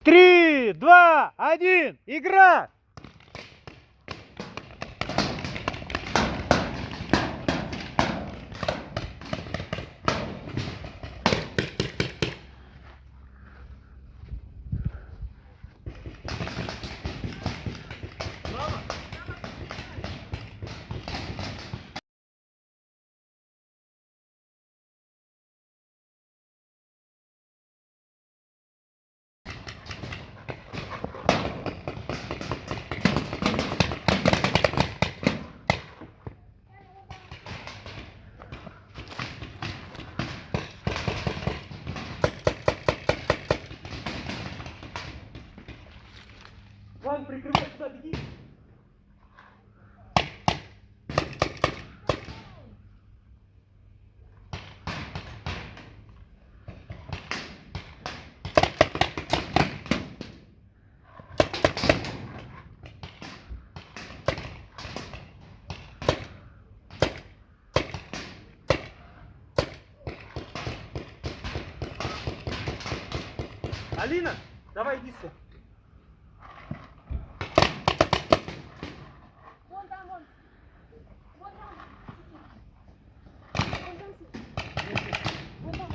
3, 2, 1, игра! Вань, прикрывай сюда, беги! Алина, давай иди сюда. Вон там, вон. Вон там. Вон там.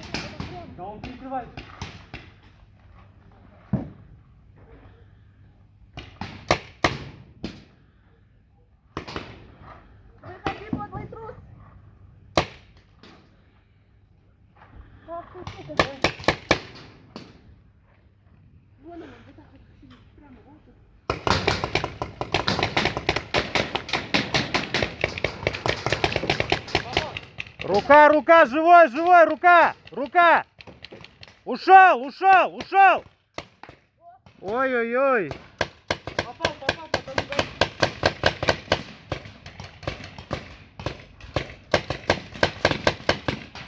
Да он перекрывает. Выходи, подлый трус. Ах ты, сука, да. Вон он, вот так вот сидит, прямо, вот тут. Рука, рука, живой, живой, рука, рука. Ушел, ушел, ушел. Ой-ой-ой. Попал, потому что...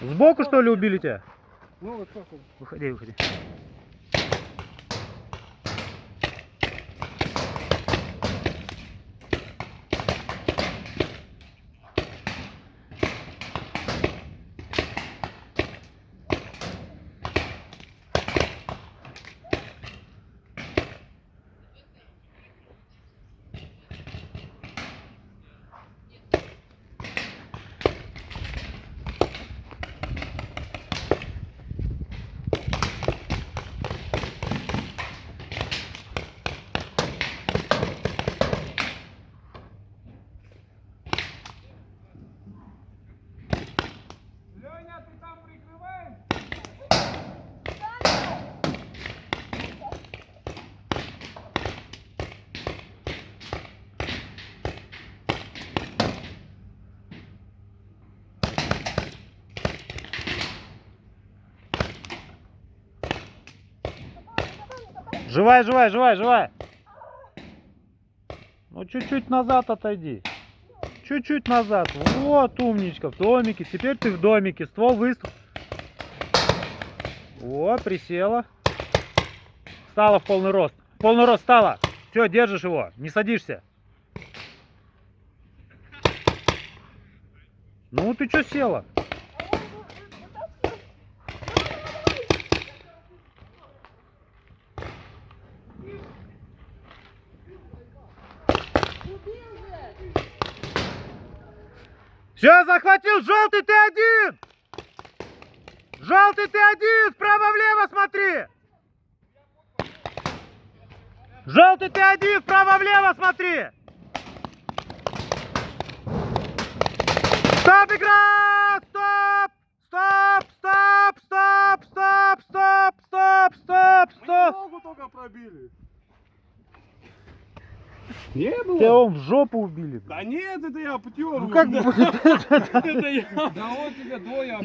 Сбоку что ли убили тебя? Ну вот как он. Выходи, выходи. Леня, ты там прикрываешь? Живая, живая, живая, живая. Ну чуть-чуть назад отойди. Чуть-чуть назад. Вот, умничка, в домике. Теперь ты в домике. Ствол выставил. О, присела. Стала в полный рост. В полный рост стала. Все, держишь его. Не садишься. Ну ты что села? Все, захватил. Желтый, ты один. Желтый, ты один. Вправо-влево смотри. Желтый, ты один. Вправо-влево смотри. Стоп, игра! Стоп! Стоп! Стоп! Стоп! Стоп! Стоп! Стоп! Стоп! Мы Стоп! ногу только пробили. Не было? Тебя он в жопу убили. Да нет, это я потер. Ну как бы... Это я. Да вот тебе двое.